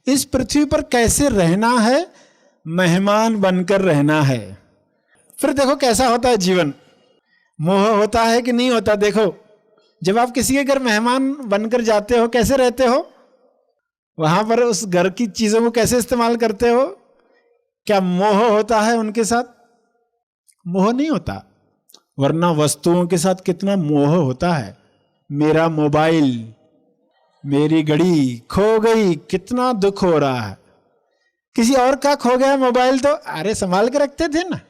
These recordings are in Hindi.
इस पृथ्वी पर कैसे रहना है, मेहमान बनकर रहना है। फिर देखो कैसा होता है जीवन, मोह होता है कि नहीं होता। देखो जब आप किसी के घर मेहमान बनकर जाते हो, कैसे रहते हो वहां पर, उस घर की चीजों को कैसे इस्तेमाल करते हो? क्या मोह होता है उनके साथ? मोह नहीं होता, वरना वस्तुओं के साथ कितना मोह होता है। मेरा मोबाइल, मेरी घड़ी खो गई, कितना दुख हो रहा है। किसी और का खो गया मोबाइल तो अरे संभाल के रखते थे ना,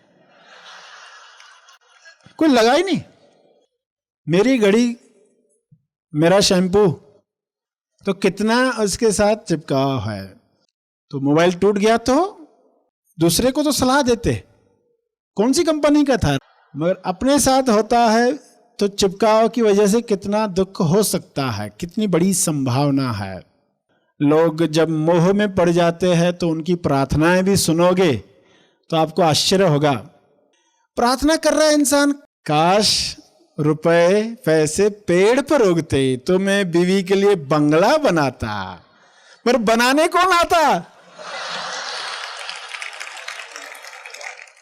कोई लगा ही नहीं। मेरी घड़ी, मेरा शैम्पू, तो कितना उसके साथ चिपकाव है। तो मोबाइल टूट गया तो दूसरे को तो सलाह देते कौन सी कंपनी का था, मगर अपने साथ होता है तो चिपकाव की वजह से कितना दुख हो सकता है, कितनी बड़ी संभावना है। लोग जब मोह में पड़ जाते हैं तो उनकी प्रार्थनाएं भी सुनोगे तो आपको आश्चर्य होगा। प्रार्थना कर रहा है इंसान, काश रुपए पैसे पेड़ पर उगते तो मैं बीवी के लिए बंगला बनाता, पर बनाने कौन आता?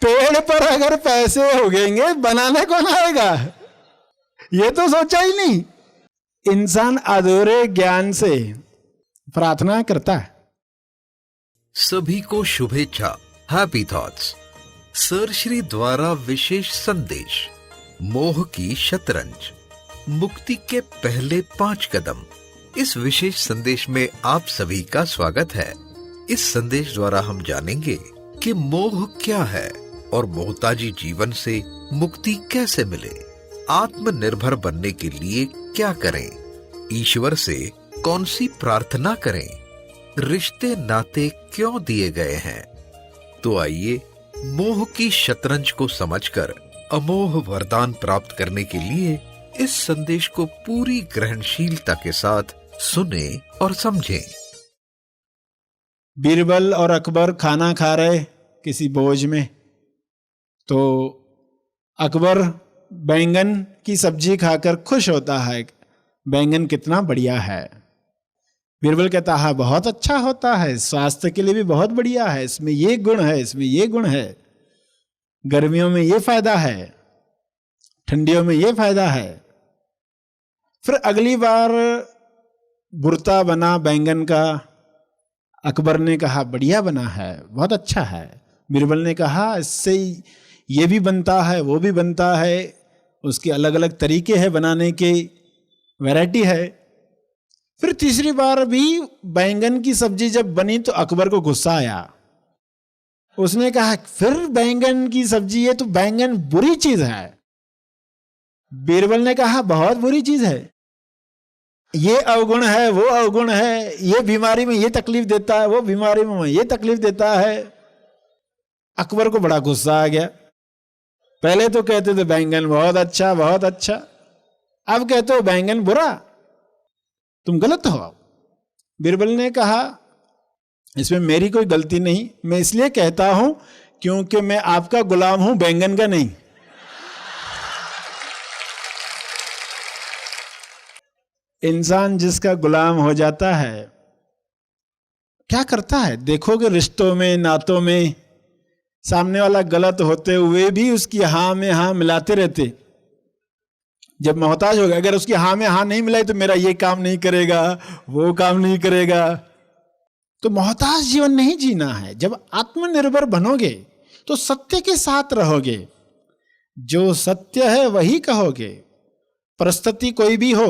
पेड़ पर अगर पैसे उगेंगे बनाने कौन आएगा? ये तो सोचा ही नहीं। इंसान अधूरे ज्ञान से प्रार्थना करता है। सभी को शुभेच्छा, हैप्पी थॉट्स। सर श्री द्वारा विशेष संदेश, मोह की शतरंज, मुक्ति के पहले 5 कदम। इस विशेष संदेश में आप सभी का स्वागत है। इस संदेश द्वारा हम जानेंगे कि मोह क्या है और मोहताजी जीवन से मुक्ति कैसे मिले, आत्मनिर्भर बनने के लिए क्या करें, ईश्वर से कौन सी प्रार्थना करें, रिश्ते नाते क्यों दिए गए हैं। तो आइए मोह की शतरंज को समझकर अमोह वरदान प्राप्त करने के लिए इस संदेश को पूरी ग्रहणशीलता के साथ सुने और समझें। बीरबल और अकबर खाना खा रहे किसी भोज में, तो अकबर बैंगन की सब्जी खाकर खुश होता है, बैंगन कितना बढ़िया है। बीरबल कहता है बहुत अच्छा होता है, स्वास्थ्य के लिए भी बहुत बढ़िया है, इसमें ये गुण है, इसमें ये गुण है, गर्मियों में ये फायदा है, ठंडियों में ये फायदा है। फिर अगली बार भुर्ता बना बैंगन का, अकबर ने कहा बढ़िया बना है, बहुत अच्छा है। बीरबल ने कहा इससे ये भी बनता है, वो भी बनता है, उसके अलग अलग तरीके हैं बनाने के, वैरायटी है। फिर तीसरी बार भी बैंगन की सब्जी जब बनी तो अकबर को गुस्सा आया। उसने कहा फिर बैंगन की सब्जी, ये तो बैंगन बुरी चीज है। बीरबल ने कहा बहुत बुरी चीज है, ये अवगुण है, वो अवगुण है, ये बीमारी में ये तकलीफ देता है, वो बीमारी में ये तकलीफ देता है। अकबर को बड़ा गुस्सा आ गया। पहले तो कहते थे बैंगन बहुत अच्छा, बहुत अच्छा, अब कहते हो बैंगन बुरा, तुम गलत हो। बीरबल ने कहा इसमें मेरी कोई गलती नहीं, मैं इसलिए कहता हूं क्योंकि मैं आपका गुलाम हूं, बैंगन का नहीं। इंसान जिसका गुलाम हो जाता है क्या करता है, देखोगे रिश्तों में, नातों में, सामने वाला गलत होते हुए भी उसकी हाँ में हाँ मिलाते रहते। जब मोहताज हो गया, अगर उसकी हाँ में हाँ नहीं मिलाई तो मेरा ये काम नहीं करेगा, वो काम नहीं करेगा। तो मोहताज जीवन नहीं जीना है। जब आत्मनिर्भर बनोगे तो सत्य के साथ रहोगे, जो सत्य है वही कहोगे। परिस्थिति कोई भी हो,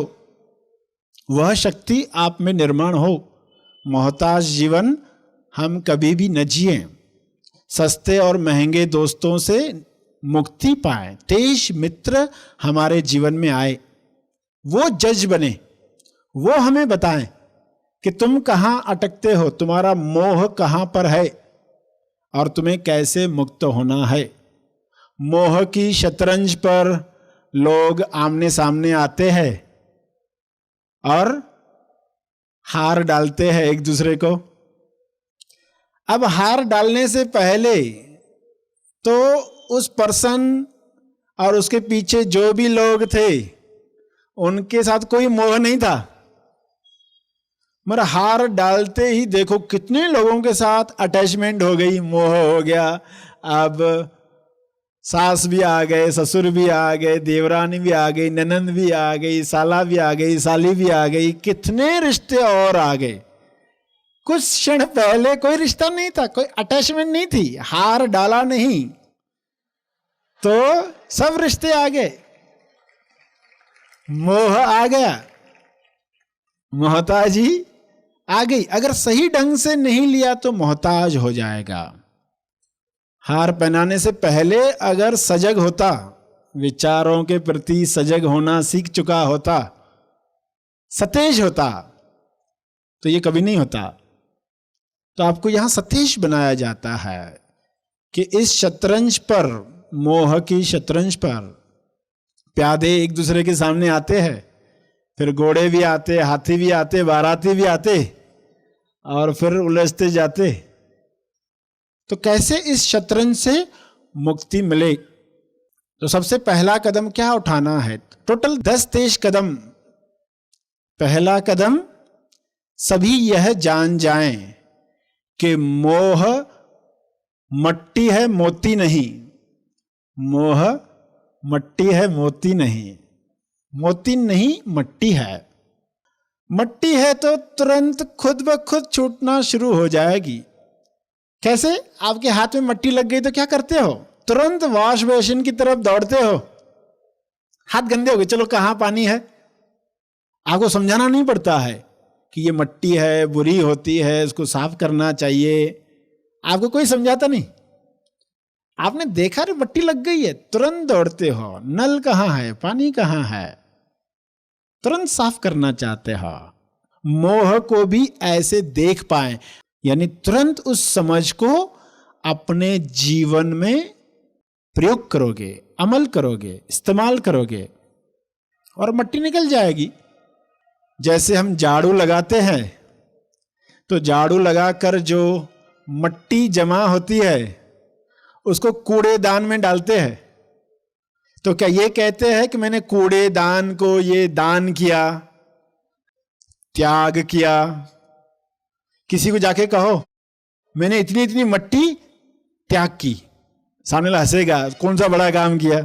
वह शक्ति आप में निर्माण हो। मोहताज जीवन हम कभी भी न जिए। सस्ते और महंगे दोस्तों से मुक्ति पाए, तेज मित्र हमारे जीवन में आए, वो जज बने, वो हमें बताएं कि तुम कहां अटकते हो, तुम्हारा मोह कहां पर है और तुम्हें कैसे मुक्त होना है। मोह की शतरंज पर लोग आमने सामने आते हैं और हार डालते हैं एक दूसरे को। अब हार डालने से पहले तो उस पर्सन और उसके पीछे जो भी लोग थे उनके साथ कोई मोह नहीं था, मगर हार डालते ही देखो कितने लोगों के साथ अटैचमेंट हो गई, मोह हो गया। अब सास भी आ गए, ससुर भी आ गए, देवरानी भी आ गई, ननंद भी आ गई, साला भी आ गई, साली भी आ गई, कितने रिश्ते और आ गए। कुछ क्षण पहले कोई रिश्ता नहीं था, कोई अटैचमेंट नहीं थी, हार डाला नहीं तो सब रिश्ते आ गए, मोह आ गया, मोहताजी आ गई। अगर सही ढंग से नहीं लिया तो मोहताज हो जाएगा। हार पहनाने से पहले अगर सजग होता, विचारों के प्रति सजग होना सीख चुका होता, सतेज होता, तो ये कभी नहीं होता। तो आपको यहां सतेज बनाया जाता है कि इस शतरंज पर, मोह की शतरंज पर प्यादे एक दूसरे के सामने आते हैं, फिर घोड़े भी आते, हाथी भी आते, बाराती भी आते और फिर उलझते जाते। तो कैसे इस शतरंज से मुक्ति मिले? तो सबसे पहला कदम क्या उठाना है? टोटल 10 तेज कदम। पहला कदम, सभी यह जान जाएं कि मोह मट्टी है, मोती नहीं। मोह मट्टी है, मोती नहीं। मोती नहीं, मट्टी है। मट्टी है तो तुरंत खुद ब खुद छूटना शुरू हो जाएगी। कैसे? आपके हाथ में मट्टी लग गई तो क्या करते हो? तुरंत वॉश बेसिन की तरफ दौड़ते हो। हाथ गंदे हो गए, चलो कहां पानी है। आपको समझाना नहीं पड़ता है कि ये मट्टी है, बुरी होती है, इसको साफ करना चाहिए। आपको कोई समझाता नहीं। आपने देखा रे मट्टी लग गई है, तुरंत दौड़ते हो। नल कहां है, पानी कहां है, तुरंत साफ करना चाहते हो। मोह को भी ऐसे देख पाए, यानी तुरंत उस समझ को अपने जीवन में प्रयोग करोगे, अमल करोगे, इस्तेमाल करोगे और मट्टी निकल जाएगी। जैसे हम झाड़ू लगाते हैं तो झाड़ू लगाकर जो मट्टी जमा होती है उसको कूड़ेदान में डालते हैं। तो क्या ये कहते हैं कि मैंने कूड़ेदान को ये दान किया, त्याग किया? किसी को जाके कहो मैंने इतनी इतनी मट्टी त्याग की, सामने वाला हंसेगा, कौन सा बड़ा काम किया,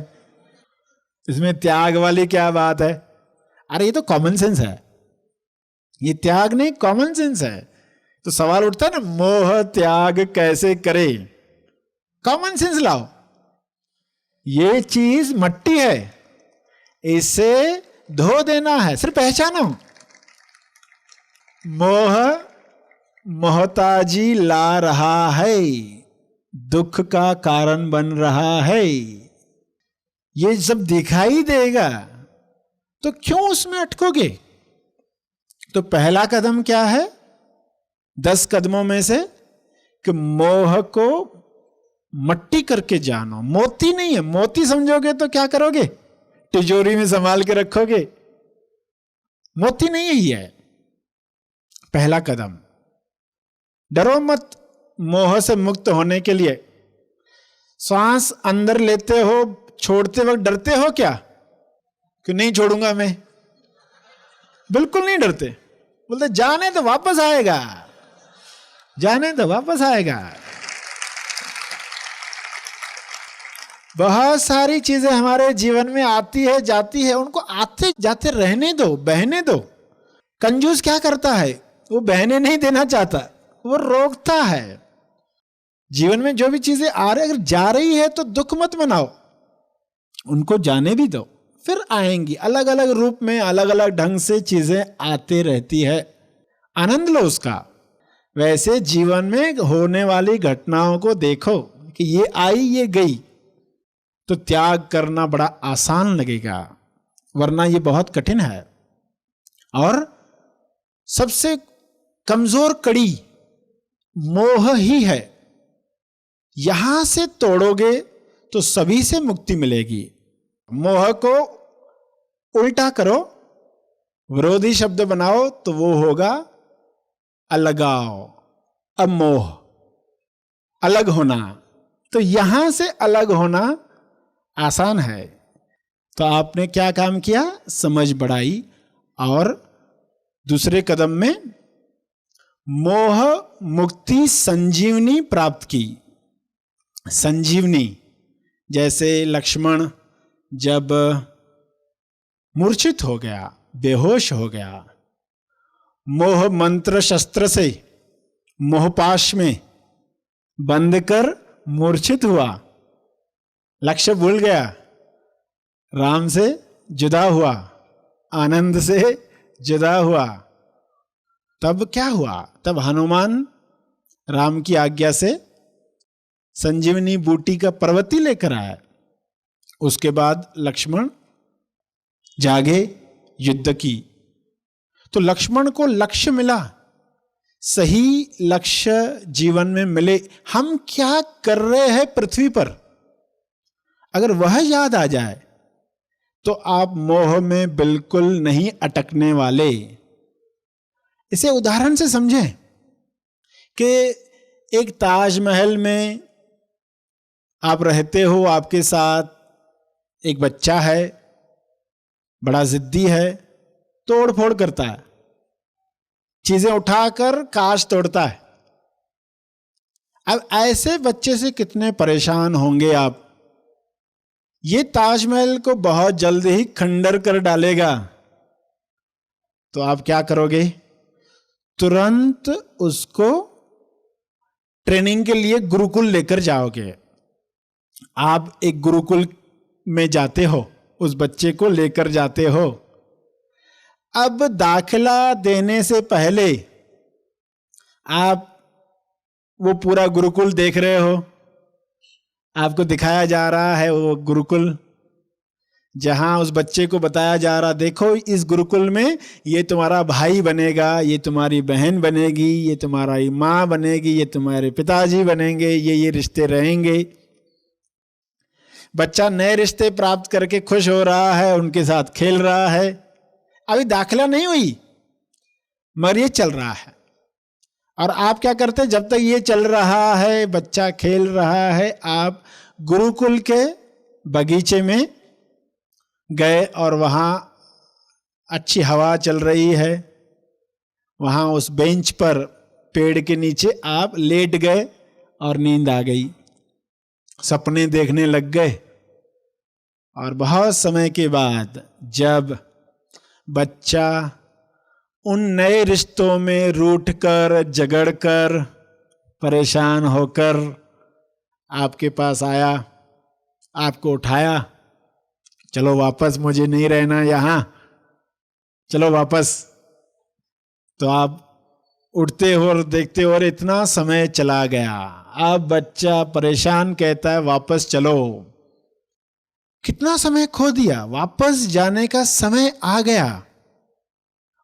इसमें त्याग वाली क्या बात है? अरे ये तो कॉमन सेंस है, ये त्याग नहीं कॉमन सेंस है। तो सवाल उठता है ना, मोह त्याग कैसे करे? कॉमन सेंस लाओ। ये चीज मट्टी है, इसे धो देना है, सिर्फ पहचानो। मोह मोहताजी ला रहा है, दुख का कारण बन रहा है, ये सब दिखाई देगा, तो क्यों उसमें अटकोगे? तो पहला कदम क्या है 10 कदमों में से? कि मोह को मट्टी करके जानो। मोती नहीं है, मोती समझोगे तो क्या करोगे? तिजोरी में संभाल के रखोगे। मोती नहीं ही है। पहला कदम, डरो मत मोह से मुक्त होने के लिए। सांस अंदर लेते हो, छोड़ते वक्त डरते हो क्या कि नहीं छोड़ूंगा मैं? बिल्कुल नहीं डरते। बोलते जाने तो वापस आएगा, जाने तो वापस आएगा। बहुत सारी चीजें हमारे जीवन में आती है, जाती है, उनको आते जाते रहने दो, बहने दो। कंजूस क्या करता है? वो बहने नहीं देना चाहता, वो रोकता है। जीवन में जो भी चीजें आ रही, अगर जा रही है तो दुख मत मनाओ, उनको जाने भी दो, फिर आएंगी। अलग अलग रूप में, अलग अलग ढंग से चीजें आते रहती है, आनंद लो उसका। वैसे जीवन में होने वाली घटनाओं को देखो कि ये आई, ये गई, तो त्याग करना बड़ा आसान लगेगा, वरना ये बहुत कठिन है। और सबसे कमजोर कड़ी मोह ही है। यहां से तोड़ोगे तो सभी से मुक्ति मिलेगी। मोह को उल्टा करो, विरोधी शब्द बनाओ तो वो होगा अलगाव, अमोह, अलग होना। तो यहां से अलग होना आसान है। तो आपने क्या काम किया? समझ बढ़ाई और दूसरे कदम में मोह मुक्ति संजीवनी प्राप्त की। संजीवनी, जैसे लक्ष्मण जब मूर्छित हो गया, बेहोश हो गया, मोह मंत्र शस्त्र से मोहपाश में बंद कर मूर्छित हुआ, लक्ष्य भूल गया, राम से जुदा हुआ, आनंद से जुदा हुआ। तब क्या हुआ? तब हनुमान राम की आज्ञा से संजीवनी बूटी का पर्वती लेकर आया। उसके बाद लक्ष्मण जागे, युद्ध की। तो लक्ष्मण को लक्ष्य मिला, सही लक्ष्य जीवन में मिले। हम क्या कर रहे हैं पृथ्वी पर, अगर वह याद आ जाए तो आप मोह में बिल्कुल नहीं अटकने वाले। इसे उदाहरण से समझें कि एक ताजमहल में आप रहते हो, आपके साथ एक बच्चा है, बड़ा जिद्दी है, तोड़ फोड़ करता है, चीजें उठाकर कांच तोड़ता है। अब ऐसे बच्चे से कितने परेशान होंगे आप। ये ताजमहल को बहुत जल्द ही खंडर कर डालेगा, तो आप क्या करोगे? तुरंत उसको ट्रेनिंग के लिए गुरुकुल लेकर जाओगे। आप एक गुरुकुल में जाते हो, उस बच्चे को लेकर जाते हो। अब दाखिला देने से पहले आप वो पूरा गुरुकुल देख रहे हो, आपको दिखाया जा रहा है वो गुरुकुल, जहां उस बच्चे को बताया जा रहा, देखो इस गुरुकुल में ये तुम्हारा भाई बनेगा, ये तुम्हारी बहन बनेगी, ये तुम्हारी माँ बनेगी, ये तुम्हारे पिताजी बनेंगे, ये रिश्ते रहेंगे। बच्चा नए रिश्ते प्राप्त करके खुश हो रहा है, उनके साथ खेल रहा है। अभी दाखिला नहीं हुई मगर ये चल रहा है। और आप क्या करते? जब तक ये चल रहा है, बच्चा खेल रहा है, आप गुरुकुल के बगीचे में गए और वहां अच्छी हवा चल रही है, वहां उस बेंच पर पेड़ के नीचे आप लेट गए और नींद आ गई, सपने देखने लग गए। और बहुत समय के बाद जब बच्चा उन नए रिश्तों में रूठकर, झगड़कर, परेशान होकर आपके पास आया, आपको उठाया, चलो वापस, मुझे नहीं रहना यहां, चलो वापस। तो आप उठते हो और देखते हो और इतना समय चला गया। अब बच्चा परेशान कहता है वापस चलो। कितना समय खो दिया, वापस जाने का समय आ गया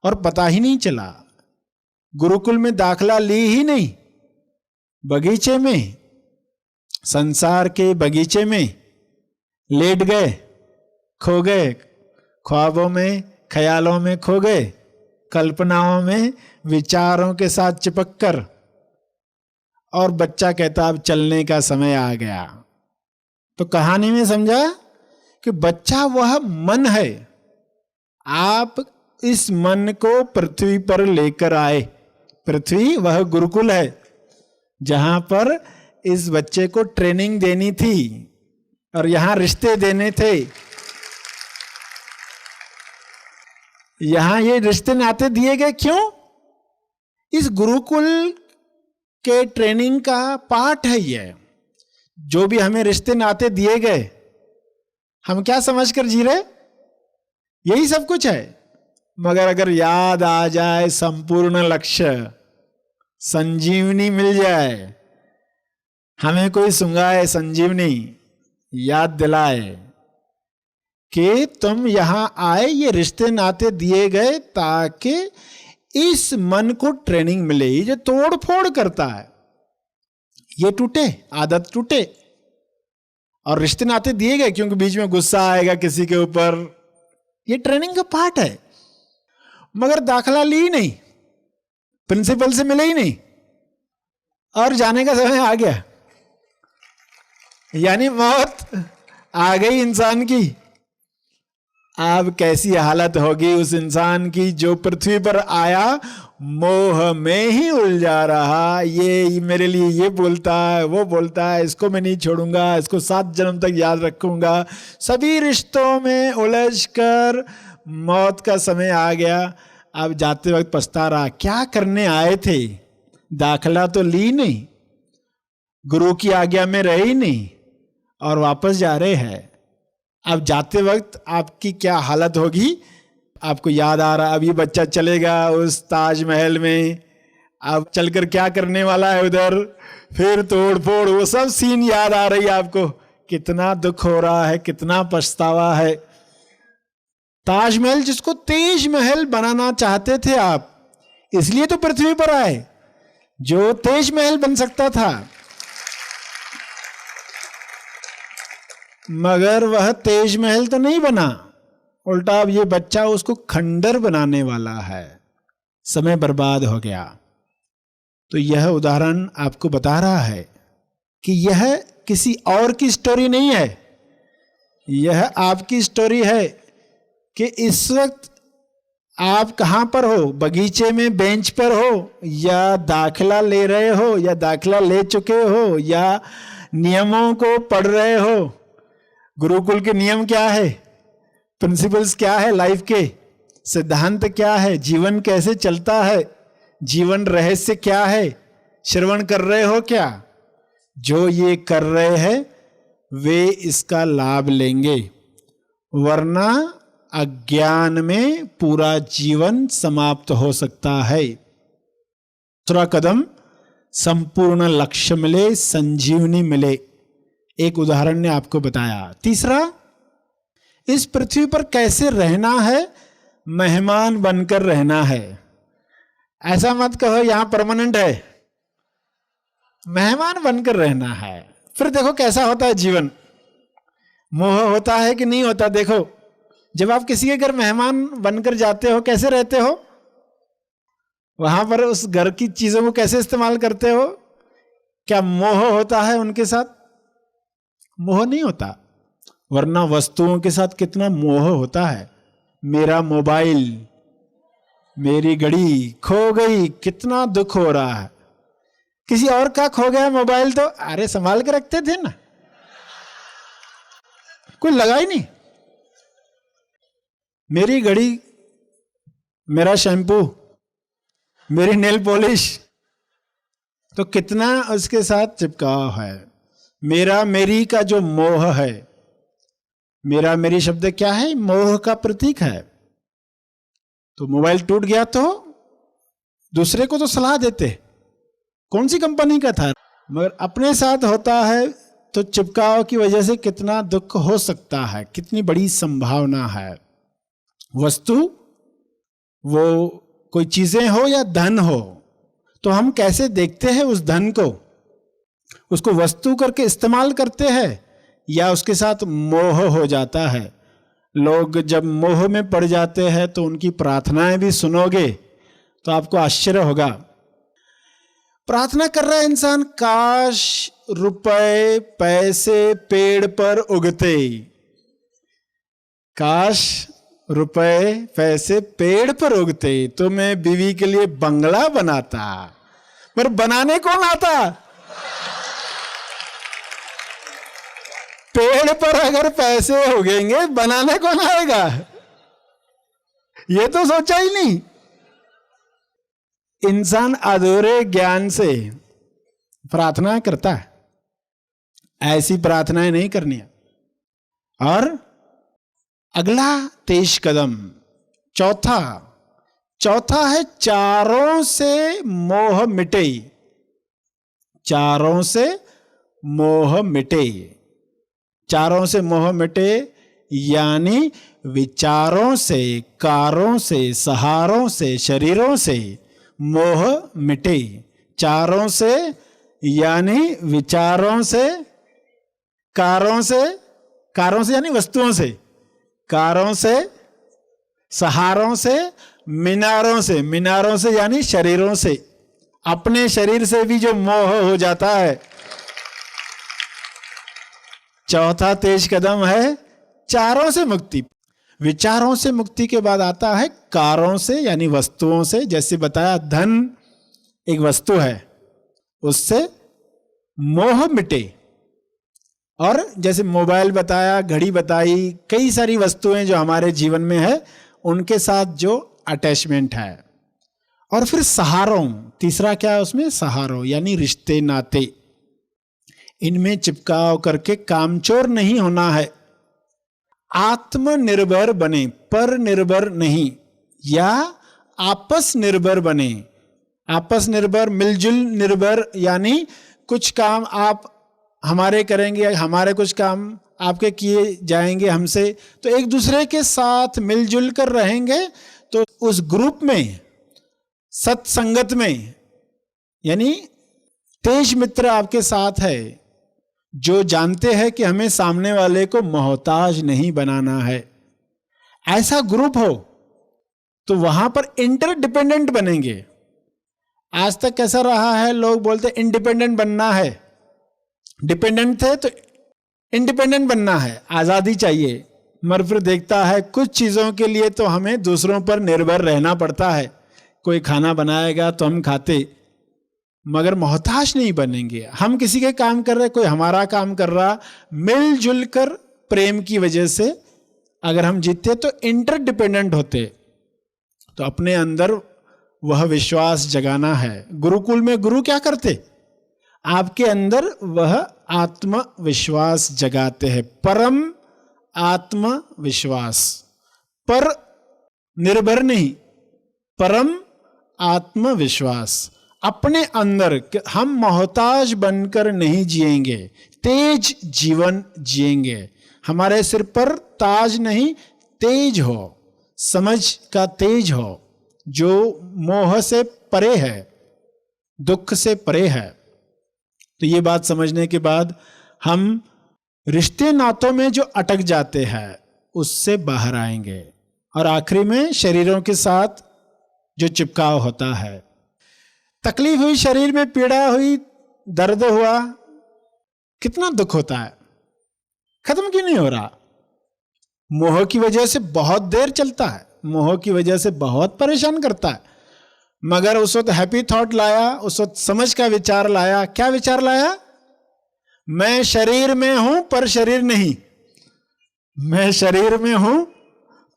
और पता ही नहीं चला। गुरुकुल में दाखला ली ही नहीं, बगीचे में, संसार के बगीचे में लेट गए, खो गए, ख्वाबों में, ख्यालों में खो गए, कल्पनाओं में, विचारों के साथ चिपक कर। और बच्चा कहता अब चलने का समय आ गया। तो कहानी में समझा कि बच्चा वह मन है, आप इस मन को पृथ्वी पर लेकर आए। पृथ्वी वह गुरुकुल है जहां पर इस बच्चे को ट्रेनिंग देनी थी और यहां रिश्ते देने थे। यहां ये रिश्ते नाते दिए गए। क्यों? इस गुरुकुल के ट्रेनिंग का पार्ट है ये। जो भी हमें रिश्ते नाते दिए गए, हम क्या समझकर जी रहे? यही सब कुछ है। मगर अगर याद आ जाए संपूर्ण लक्ष्य, संजीवनी मिल जाए, हमें कोई सुंगाए संजीवनी, याद दिलाए कि तुम यहां आए, ये रिश्ते नाते दिए गए ताकि इस मन को ट्रेनिंग मिले। ये जो तोड़ फोड़ करता है ये टूटे, आदत टूटे। और रिश्ते नाते दिए गए क्योंकि बीच में गुस्सा आएगा किसी के ऊपर, ये ट्रेनिंग का पार्ट है। मगर दाखला ली नहीं, प्रिंसिपल से मिले ही नहीं और जाने का समय आ गया, यानी मौत आ गई इंसान की। अब कैसी हालत होगी उस इंसान की जो पृथ्वी पर आया, मोह में ही उलझा रहा, ये मेरे लिए ये बोलता है, वो बोलता है, इसको मैं नहीं छोड़ूंगा, इसको 7 जन्म तक याद रखूंगा। सभी रिश्तों में उलझकर मौत का समय आ गया। अब जाते वक्त पछता रहा, क्या करने आए थे, दाखिला तो ली नहीं, गुरु की आज्ञा में रही नहीं, और वापस जा रहे हैं। अब जाते वक्त आपकी क्या हालत होगी, आपको याद आ रहा, अब ये बच्चा चलेगा उस ताजमहल में, अब चलकर क्या करने वाला है उधर, फिर तोड़ फोड़, वो सब सीन याद आ रही है आपको। कितना दुख हो रहा है, कितना पछतावा है। ताजमहल जिसको तेज महल बनाना चाहते थे आप, इसलिए तो पृथ्वी पर आए, जो तेज महल बन सकता था, मगर वह तेज महल तो नहीं बना, उल्टा अब ये बच्चा उसको खंडर बनाने वाला है। समय बर्बाद हो गया। तो यह उदाहरण आपको बता रहा है कि यह किसी और की स्टोरी नहीं है, यह आपकी स्टोरी है कि इस वक्त आप कहां पर हो, बगीचे में बेंच पर हो, या दाखिला ले रहे हो, या दाखिला ले चुके हो, या नियमों को पढ़ रहे हो। गुरुकुल के नियम क्या है, प्रिंसिपल्स क्या है, लाइफ के सिद्धांत क्या है, जीवन कैसे चलता है, जीवन रहस्य क्या है, श्रवण कर रहे हो क्या? जो ये कर रहे हैं वे इसका लाभ लेंगे, वरना अज्ञान में पूरा जीवन समाप्त हो सकता है। दूसरा कदम, संपूर्ण लक्ष्य मिले, संजीवनी मिले। एक उदाहरण ने आपको बताया। तीसरा, इस पृथ्वी पर कैसे रहना है, मेहमान बनकर रहना है। ऐसा मत कहो यहां परमानेंट है, मेहमान बनकर रहना है। फिर देखो कैसा होता है जीवन, मोह होता है कि नहीं होता। देखो जब आप किसी के घर मेहमान बनकर जाते हो, कैसे रहते हो, वहां पर उस घर की चीजों को कैसे इस्तेमाल करते हो? क्या मोह होता है उनके साथ? मोह नहीं होता, वरना वस्तुओं के साथ कितना मोह होता है। मेरा मोबाइल, मेरी घड़ी खो गई, कितना दुख हो रहा है। किसी और का खो गया मोबाइल तो अरे संभाल के रखते थे ना, कोई लगा ही नहीं। मेरी घड़ी, मेरा शैम्पू, मेरी नेल पॉलिश, तो कितना उसके साथ चिपकाव है। मेरा मेरी का जो मोह है, मेरा मेरी शब्द क्या है, मोह का प्रतीक है। तो मोबाइल टूट गया तो दूसरे को तो सलाह देते, कौन सी कंपनी का था, मगर अपने साथ होता है तो चिपकाव की वजह से कितना दुख हो सकता है, कितनी बड़ी संभावना है। वस्तु, वो कोई चीजें हो या धन हो, तो हम कैसे देखते हैं उस धन को, उसको वस्तु करके इस्तेमाल करते हैं या उसके साथ मोह हो जाता है। लोग जब मोह में पड़ जाते हैं तो उनकी प्रार्थनाएं भी सुनोगे तो आपको आश्चर्य होगा। प्रार्थना कर रहा है इंसान, काश रुपए पैसे पेड़ पर उगते, काश रुपए पैसे पेड़ पर उगते तो मैं बीवी के लिए बंगला बनाता, पर बनाने कौन आता? पेड़ पर अगर पैसे उगेंगे बनाने कौन आएगा? ये तो सोचा ही नहीं। इंसान अधूरे ज्ञान से प्रार्थना करता है, ऐसी प्रार्थनाएं नहीं करनी है। और अगला तेज कदम, चौथा है चारों से मोह मिटे। चारों से मोह मिटे, चारों से मोह मिटे यानी विचारों से, कारों से, सहारों से, शरीरों से मोह मिटे। चारों से यानी विचारों से, कारों से, कारों से यानी वस्तुओं से, कारों से, सहारों से, मीनारों से, मीनारों से यानी शरीरों से। अपने शरीर से भी जो मोह हो जाता है। चौथा तेज कदम है चारों से मुक्ति। विचारों से मुक्ति के बाद आता है कारों से, यानी वस्तुओं से। जैसे बताया, धन एक वस्तु है, उससे मोह मिटे। और जैसे मोबाइल बताया, घड़ी बताई, कई सारी वस्तुएं जो हमारे जीवन में है, उनके साथ जो अटैचमेंट है। और फिर सहारों, तीसरा क्या है उसमें? सहारों, यानी रिश्ते नाते। इनमें चिपकाव करके कामचोर नहीं होना है। आत्मनिर्भर बने, पर निर्भर नहीं, या आपस निर्भर बने। आपस निर्भर, मिलजुल निर्भर, यानी कुछ काम आप हमारे करेंगे, हमारे कुछ काम आपके किए जाएंगे हमसे, तो एक दूसरे के साथ मिलजुल कर रहेंगे। तो उस ग्रुप में, सत्संगत में, यानी तेज मित्र आपके साथ है जो जानते हैं कि हमें सामने वाले को मोहताज नहीं बनाना है, ऐसा ग्रुप हो तो वहां पर इंटरडिपेंडेंट बनेंगे। आज तक कैसा रहा है, लोग बोलते इंडिपेंडेंट बनना है, डिपेंडेंट थे तो इंडिपेंडेंट बनना है, आजादी चाहिए। मगर फिर देखता है कुछ चीजों के लिए तो हमें दूसरों पर निर्भर रहना पड़ता है। कोई खाना बनाएगा तो हम खाते, मगर मोहताज नहीं बनेंगे। हम किसी के काम कर रहे, कोई हमारा काम कर रहा, मिलजुल कर प्रेम की वजह से अगर हम जीते तो इंटरडिपेंडेंट होते। तो अपने अंदर वह विश्वास जगाना है। गुरुकुल में गुरु क्या करते? आपके अंदर वह आत्मविश्वास जगाते हैं, परम आत्मविश्वास। पर निर्भर नहीं, परम आत्मविश्वास। अपने अंदर हम मोहताज बनकर नहीं जिएंगे, तेज जीवन जिएंगे। हमारे सिर पर ताज नहीं, तेज हो, समझ का तेज हो, जो मोह से परे है, दुख से परे है। तो ये बात समझने के बाद हम रिश्ते नातों में जो अटक जाते हैं उससे बाहर आएंगे। और आखिरी में शरीरों के साथ जो चिपकाव होता है, तकलीफ हुई, शरीर में पीड़ा हुई, दर्द हुआ, कितना दुख होता है, खत्म क्यों नहीं हो रहा? मोह की वजह से बहुत देर चलता है, मोह की वजह से बहुत परेशान करता है। मगर उस वक्त हैप्पी थॉट लाया, उस वक्त समझ का विचार लाया। क्या विचार लाया? मैं शरीर में हूं पर शरीर नहीं, मैं शरीर में हूं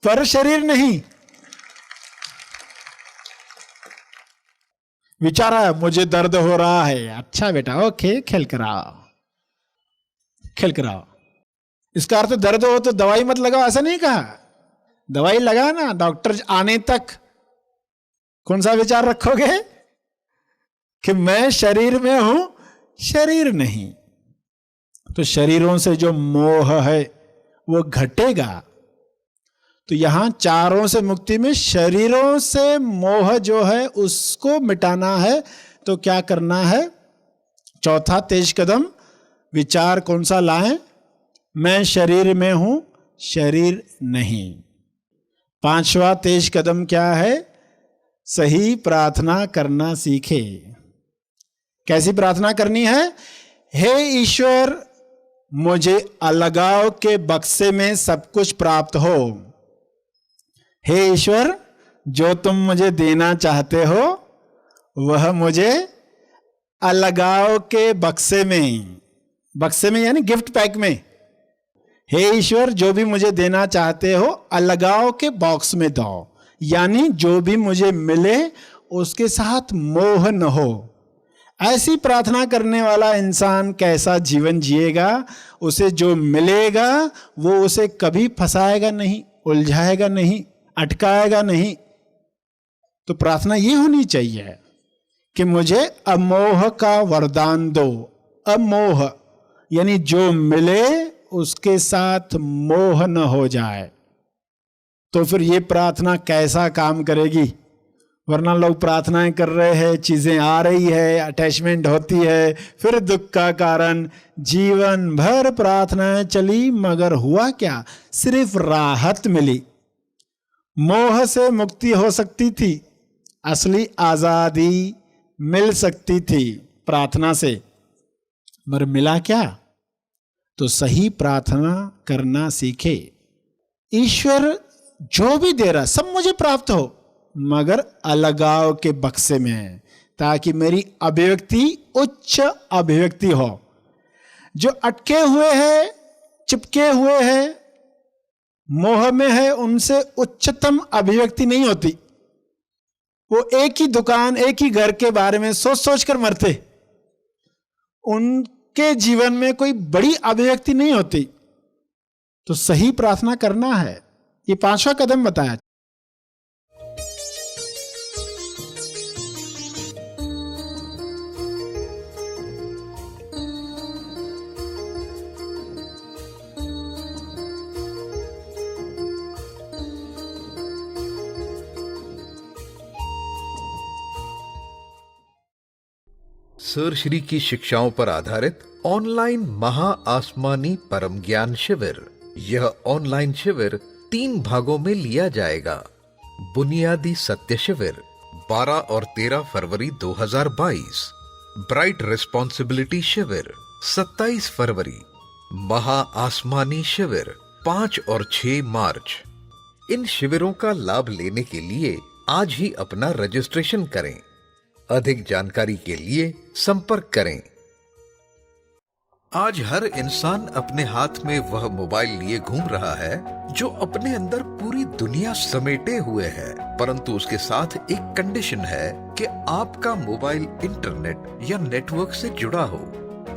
पर शरीर नहीं। विचार आया, मुझे दर्द हो रहा है, अच्छा बेटा, ओके, खेल कराओ, खेल कराओ। इसका अर्थ दर्द हो तो दवाई मत लगाओ, ऐसा नहीं कहा। दवाई लगा ना, डॉक्टर आने तक कौन सा विचार रखोगे कि मैं शरीर में हूं, शरीर नहीं। तो शरीरों से जो मोह है वो घटेगा। तो यहां चारों से मुक्ति में शरीरों से मोह जो है उसको मिटाना है। तो क्या करना है? चौथा तेज कदम विचार कौन सा लाएं? मैं शरीर में हूं, शरीर नहीं। पांचवा तेज कदम क्या है? सही प्रार्थना करना सीखे। कैसी प्रार्थना करनी है? हे ईश्वर, मुझे अलगाव के बक्से में सब कुछ प्राप्त हो। हे ईश्वर, जो तुम मुझे देना चाहते हो वह मुझे अलगाव के बक्से में, बक्से में यानी गिफ्ट पैक में। हे ईश्वर, जो भी मुझे देना चाहते हो अलगाव के बॉक्स में दो, यानी जो भी मुझे मिले उसके साथ मोह न हो। ऐसी प्रार्थना करने वाला इंसान कैसा जीवन जिएगा? उसे जो मिलेगा वो उसे कभी फंसाएगा नहीं, उलझाएगा नहीं, अटकाएगा नहीं। तो प्रार्थना ये होनी चाहिए कि मुझे अमोह का वरदान दो। अमोह यानी जो मिले उसके साथ मोह न हो जाए। तो फिर ये प्रार्थना कैसा काम करेगी? वरना लोग प्रार्थनाएं कर रहे हैं, चीजें आ रही है, अटैचमेंट होती है, फिर दुख का कारण, जीवन भर प्रार्थनाएं चली, मगर हुआ क्या? सिर्फ राहत मिली। मोह से मुक्ति हो सकती थी, असली आजादी मिल सकती थी प्रार्थना से, मगर मिला क्या? तो सही प्रार्थना करना सीखे। ईश्वर जो भी दे रहा सब मुझे प्राप्त हो, मगर अलगाव के बक्से में है, ताकि मेरी अभिव्यक्ति उच्च अभिव्यक्ति हो। जो अटके हुए हैं, चिपके हुए हैं, मोह में है, उनसे उच्चतम अभिव्यक्ति नहीं होती। वो एक ही दुकान, एक ही घर के बारे में सोच सोच कर मरते, उनके जीवन में कोई बड़ी अभिव्यक्ति नहीं होती। तो सही प्रार्थना करना है, ये 5वां कदम बताया। सर श्री की शिक्षाओं पर आधारित ऑनलाइन महा आसमानी परम ज्ञान शिविर। यह ऑनलाइन शिविर 3 भागों में लिया जाएगा। बुनियादी सत्य शिविर 12 और 13 फरवरी 2022, ब्राइट रिस्पॉन्सिबिलिटी शिविर 27 फरवरी, महा आसमानी शिविर 5 और 6 मार्च। इन शिविरों का लाभ लेने के लिए आज ही अपना रजिस्ट्रेशन करें। अधिक जानकारी के लिए संपर्क करें। आज हर इंसान अपने हाथ में वह मोबाइल लिए घूम रहा है जो अपने अंदर पूरी दुनिया समेटे हुए है, परंतु उसके साथ एक कंडीशन है कि आपका मोबाइल इंटरनेट या नेटवर्क से जुड़ा हो।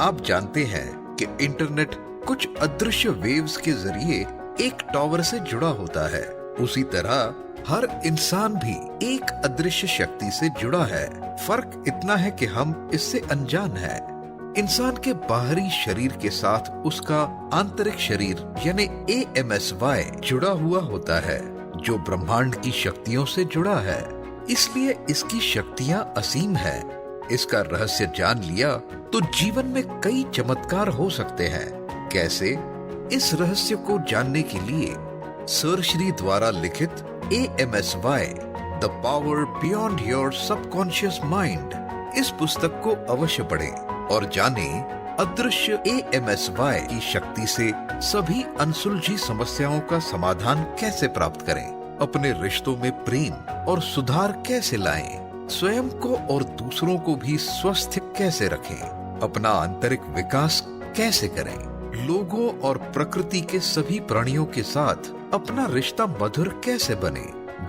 आप जानते हैं कि इंटरनेट कुछ अदृश्य वेव्स के जरिए एक टावर से जुड़ा होता है। उसी तरह हर इंसान भी एक अदृश्य शक्ति से जुड़ा है। फर्क इतना है कि हम इससे अनजान हैं। इंसान के बाहरी शरीर के साथ उसका आंतरिक शरीर यानी AMSY जुड़ा हुआ होता है, जो ब्रह्मांड की शक्तियों से जुड़ा है। इसलिए इसकी शक्तियां असीम है। इसका रहस्य जान लिया तो जीवन में कई चमत्कार हो सकते हैं। कैसे? इस रहस्य को जानने के लिए सर श्री द्वारा लिखित AMSY the power beyond your subconscious mind, इस पुस्तक को अवश्य पढ़ें और जानें अदृश्य AMSY की शक्ति से सभी अनसुलझी समस्याओं का समाधान कैसे प्राप्त करें, अपने रिश्तों में प्रेम और सुधार कैसे लाएं, स्वयं को और दूसरों को भी स्वस्थ कैसे रखें, अपना आंतरिक विकास कैसे करें, लोगों और प्रकृति के सभी प्राणियों के साथ अपना रिश्ता मधुर कैसे बने,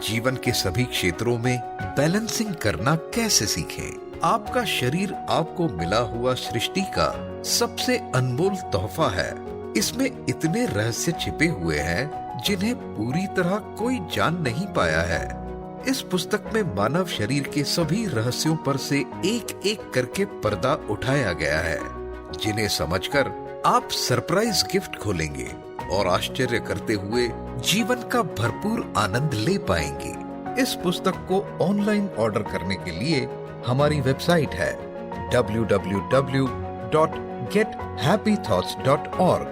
जीवन के सभी क्षेत्रों में बैलेंसिंग करना कैसे सीखें। आपका शरीर आपको मिला हुआ सृष्टि का सबसे अनमोल तोहफा है। इसमें इतने रहस्य छिपे हुए हैं जिन्हें पूरी तरह कोई जान नहीं पाया है। इस पुस्तक में मानव शरीर के सभी रहस्यों पर से एक एक करके पर्दा उठाया गया है, जिन्हें समझकर आप सरप्राइज गिफ्ट खोलेंगे और आश्चर्य करते हुए जीवन का भरपूर आनंद ले पाएंगे। इस पुस्तक को ऑनलाइन ऑर्डर करने के लिए हमारी वेबसाइट है www.gethappythoughts.org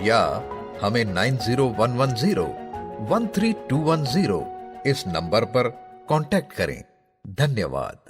या हमें 9011013210 इस नंबर पर कांटेक्ट करें। धन्यवाद।